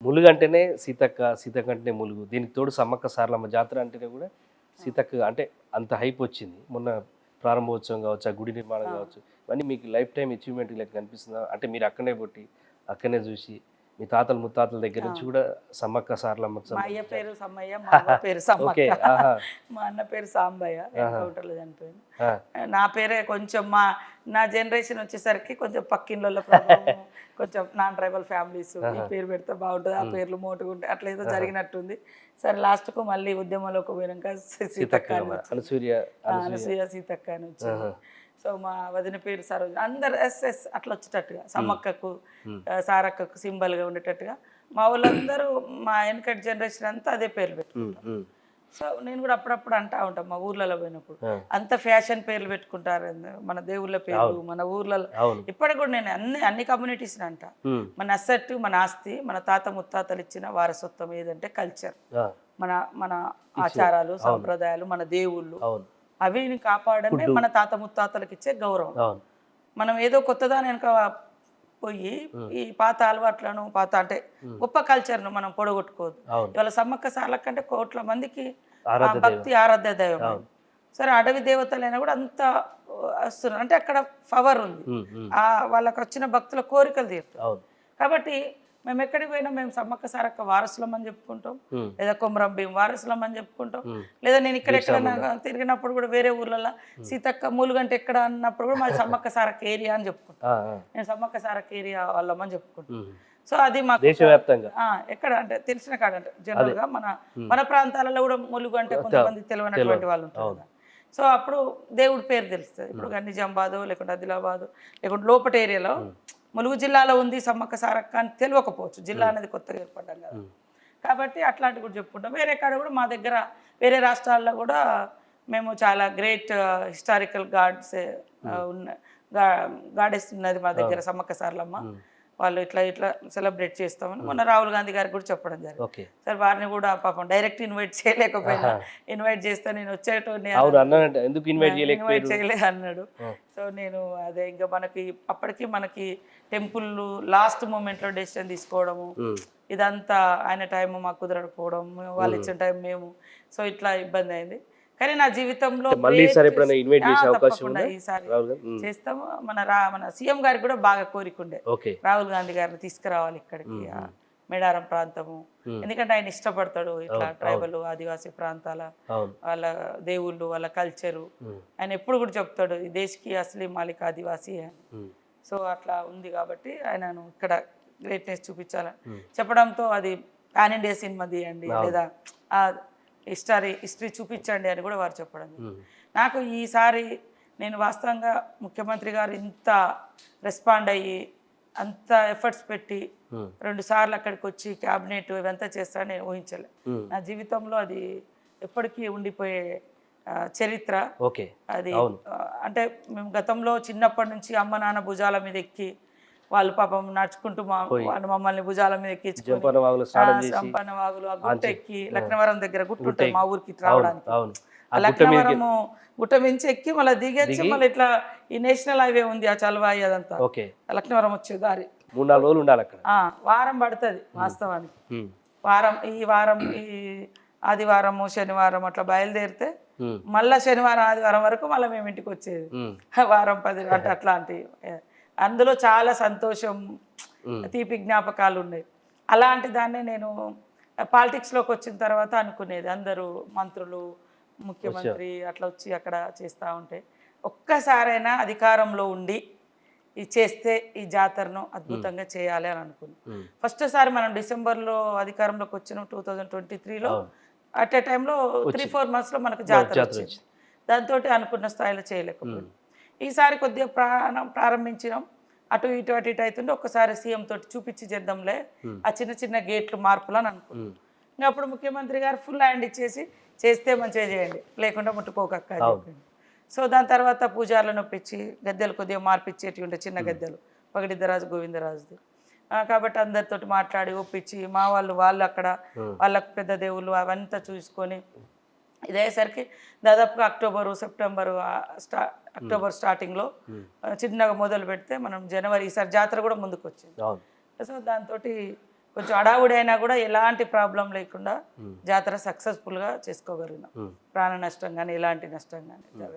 ములుగు అంటేనే సీతక్క, సీతక్క అంటేనే ములుగు. దీనికి తోడు సమ్మక్క సారలమ్మ జాతర అంటేనే కూడా సీతక్క అంటే అంత హైప్ వచ్చింది. మొన్న ప్రారంభోత్సవం కావచ్చు, ఆ గుడి నిర్మాణం కావచ్చు, ఇవన్నీ మీకు లైఫ్ టైం అచీవ్మెంట్ లెక్క కనిపిస్తుందా? అంటే మీరు అక్కడనే పుట్టి అక్కడనే చూసి మీ తాతలు ముత్తాతల దగ్గర నుంచి కూడా సమ్మక్క సారలమ్మకు మా అయ్య పేరు సమ్మయ్య, మా అవ్వ పేరు సమ్మక్క, మా అన్న పేరు సాంబయ్య, ఎన్కౌంటర్లో చనిపోయింది. నా పేరే కొంచెం నా జనరేషన్ వచ్చేసరికి కొంచెం పక్కిళ్ళ ప్రభావం, కొంచెం నాన్ ట్రైబల్ ఫ్యామిలీస్ ఈ పేరు పెడితే బాగుంటుంది, ఆ పేర్లు మోటుకుంటే అట్లా ఏదో జరిగినట్టుంది. సరే లాస్ట్కు మళ్ళీ ఉద్యమంలోకి పోయినాక సీతక్క అనసూయ సీతక్క అని వచ్చింది. సో మా వదిన పేరు సరోజ, అందరు ఎస్ఎస్ అట్లా వచ్చేటట్టుగా సమ్మక్కకు సారక్కకు సింబల్గా ఉండేటట్టుగా మా వాళ్ళందరూ మా వెనకటి జనరేషన్ అంతా అదే పేర్లు పెట్టుకుంటారు. సో నేను కూడా అప్పుడప్పుడు అంటా ఉంటాను మా ఊర్లలో పోయినప్పుడు, అంత ఫ్యాషన్ పేర్లు పెట్టుకుంటారు, మన దేవుళ్ళ పేర్లు మన ఊర్లలో. ఇప్పటికి కూడా నేను అన్ని కమ్యూనిటీస్ అంట, మన అసెట్, మన ఆస్తి, మన తాత ముత్తాతలు ఇచ్చిన వారసత్వం ఏదంటే కల్చర్, మన మన ఆచారాలు సాంప్రదాయాలు, మన దేవుళ్ళు, అవిని కాపాడమే మన తాత ముత్తాతలకు ఇచ్చే గౌరవం. మనం ఏదో కొత్తదాని వెనక పోయి ఈ పాత అలవాట్లను అంటే గొప్ప కల్చర్ను మనం పొడగొట్టుకోవద్దు. ఇవాళ సమ్మక్క సార్లకంటే కోట్ల మందికి భక్తి ఆరాధ్య దైవం. సరే అడవి దేవతలైనా కూడా అంత వస్తున్నారు అంటే అక్కడ పవర్ ఉంది, వాళ్ళకి వచ్చిన భక్తుల కోరికలు తీరుతాయి. కాబట్టి మేము ఎక్కడికి పోయినా మేము సమ్మక్క సారక్క వారసులం అని చెప్పుకుంటాం, లేదా కొమరం భీం వారసులం అని చెప్పుకుంటాం, లేదా నేను ఎక్కడెక్కడ తిరిగినప్పుడు కూడా వేరే ఊర్లలో సీతక్క మూలుగంటే ఎక్కడ అన్నప్పుడు కూడా మాది సమ్మక్క సారక్క ఏరియా అని చెప్పుకుంటాం. నేను సమ్మక్క సారక్క ఏరియా వాళ్ళమని చెప్పుకుంటాం. సో అది మాకు దేశవ్యాప్తంగా ఎక్కడ అంటే తెలిసిన కాడంటే జనరల్ గా మన ప్రాంతాలలో కూడా ములుగు అంటే కొంతమంది తెలియనటువంటి వాళ్ళు ఉంటారు. సో అప్పుడు దేవుడి పేరు తెలుస్తుంది. ఇప్పుడు నిజామాబాదు లేకుంటే ఆదిలాబాదు లేకుంటే లోపటి ఏరియాలో ములుగు జిల్లాలో ఉంది సమ్మక్క సారక్క అని తెలియకపోవచ్చు, జిల్లా అనేది కొత్తగా ఏర్పడ్డాం కదా. కాబట్టి అట్లాంటివి కూడా చెప్పుకుంటాం. వేరే కాడ కూడా మా దగ్గర వేరే రాష్ట్రాల్లో కూడా మేము చాలా గ్రేట్ హిస్టారికల్ గాడెస్ ఉన్నది మా దగ్గర సమ్మక్క సారలమ్మ. వాళ్ళు ఇట్లా సెలబ్రేట్ చేస్తామని మొన్న రాహుల్ గాంధీ గారికి కూడా చెప్పడం జరిగింది. సరే వారిని కూడా పాపం డైరెక్ట్ ఇన్వైట్ చేయలేకపోయినా, ఇన్వైట్ చేస్తే నేను వచ్చేటోని ఇన్వైట్ చేయలేదు అన్నాడు. సో నేను అదే ఇంకా అప్పటికి మనకి టెంపుల్ లాస్ట్ మూమెంట్లో డెసిషన్ తీసుకోవడము, ఇదంతా ఆయన టైం మాకు కుదరకపోవడం, వాళ్ళు ఇచ్చిన టైం మేము, సో ఇట్లా ఇబ్బంది అయింది. కానీ నా జీవితంలో తప్పకుండా ఈసారి చేస్తాము. మన సీఎం గారికి కూడా బాగా కోరికుండే రాహుల్ గాంధీ గారిని తీసుకురావాలి ఇక్కడికి మేడారం ప్రాంతము, ఎందుకంటే ఆయన ఇష్టపడతాడు ఇట్లా ట్రైబల్ ఆదివాసీ ప్రాంతాల వాళ్ళ దేవుళ్ళు వాళ్ళ కల్చరు. ఆయన ఎప్పుడు కూడా చెప్తాడు ఈ దేశకి అసలీ మాలిక ఆదివాసీ అని. సో అట్లా ఉంది కాబట్టి ఆయనను ఇక్కడ గ్రేట్నెస్ చూపించాలని చెప్పడంతో అది పాన్ ఇండియా సినిమా తీయండి లేదా హిస్టరీ చూపించండి అని కూడా వారు చెప్పడం. నాకు ఈసారి నేను వాస్తవంగా ముఖ్యమంత్రి గారు ఇంత రెస్పాండ్ అయ్యి అంత ఎఫర్ట్స్ పెట్టి 2 సార్లు అక్కడికి వచ్చి క్యాబినెట్ ఇవంతా చేస్తారని నేను ఊహించలే. నా జీవితంలో అది ఎప్పటికీ ఉండిపోయే చరిత్ర. అది అంటే మేము గతంలో చిన్నప్పటి నుంచి అమ్మ నాన్న భుజాల మీద ఎక్కి వాళ్ళు పాపం నడుచుకుంటూ వాళ్ళు మమ్మల్ని భుజాల మీద ఎక్కించుకుని సంపన్న వాగులు ఆ గుట్ట ఎక్కి లక్నవరం దగ్గర గుట్ట ఉంటాయి మా ఊరికి రావడానికి, లక్నవరము గుట్ట మించి ఎక్కి మళ్ళీ దిగొచ్చి మళ్ళీ ఇట్లా ఈ నేషనల్ హైవే ఉంది ఆ చలవాయి అదంతా లక్నవరం వచ్చే దారి 3-4 రోజులు ఉండాలి అక్కడ. వారం పడుతుంది వాస్తవానికి. ఈ ఆదివారము శనివారం అట్లా బయలుదేరితే మళ్ళా శనివారం ఆదివారం వరకు మళ్ళీ మేము ఇంటికి వచ్చేది. వారం 10 అంటే అట్లాంటి అందులో చాలా సంతోషం తీపి జ్ఞాపకాలు ఉన్నాయి. అలాంటి దాన్ని నేను పాలిటిక్స్లోకి వచ్చిన తర్వాత అనుకునేది, అందరూ మంత్రులు ముఖ్యమంత్రి అట్లా వచ్చి అక్కడ చేస్తూ ఉంటే ఒక్కసారైనా అధికారంలో ఉండి ఇది చేస్తే ఈ జాతరను అద్భుతంగా చేయాలి అని అనుకున్నాను. ఫస్ట్ సారి మనం డిసెంబర్లో అధికారంలోకి వచ్చిన 2023లో అట్ ఏ టైంలో 3-4 monthsలో మనకు జాతర వచ్చింది. దాంతో అనుకున్న స్థాయిలో చేయలేకపోయింది. ఈసారి కొద్దిగా ప్రారంభించినాం, అటు ఇటు అవుతుంటే ఒక్కసారి సీఎం తోటి చూపించి చేద్దాంలే ఆ చిన్న గేట్లు మార్పులు అని అనుకున్నాం. ఇంకా అప్పుడు ముఖ్యమంత్రి గారు ఫుల్ హ్యాండ్ ఇచ్చేసి చేస్తే మంచిగా చేయండి లేకుండా ముట్టుకోకక్క అని చెప్పింది. సో దాని తర్వాత పూజార్లను ఒప్పించి గద్దెలు కొద్దిగా మార్పిచ్చేటివి ఉంటే చిన్న గద్దెలు పగడిద్దరాజు గోవిందరాజుది. కాబట్టి అందరితోటి మాట్లాడి ఒప్పించి మా వాళ్ళు అక్కడ వాళ్ళకు పెద్ద దేవుళ్ళు అవంతా చూసుకొని ఇదేసరికి దాదాపుగా అక్టోబర్ స్టార్టింగ్లో చిన్నగా మొదలు పెడితే మనం జనవరి ఈసారి జాతర కూడా ముందుకు వచ్చింది. సో దాంతో కొంచెం అడావుడి అయినా కూడా ఎలాంటి ప్రాబ్లం లేకుండా జాతర సక్సెస్ఫుల్గా చేసుకోగలిగినాం. ప్రాణ నష్టం కానీ ఎలాంటి నష్టం కానీ జరగలేదు.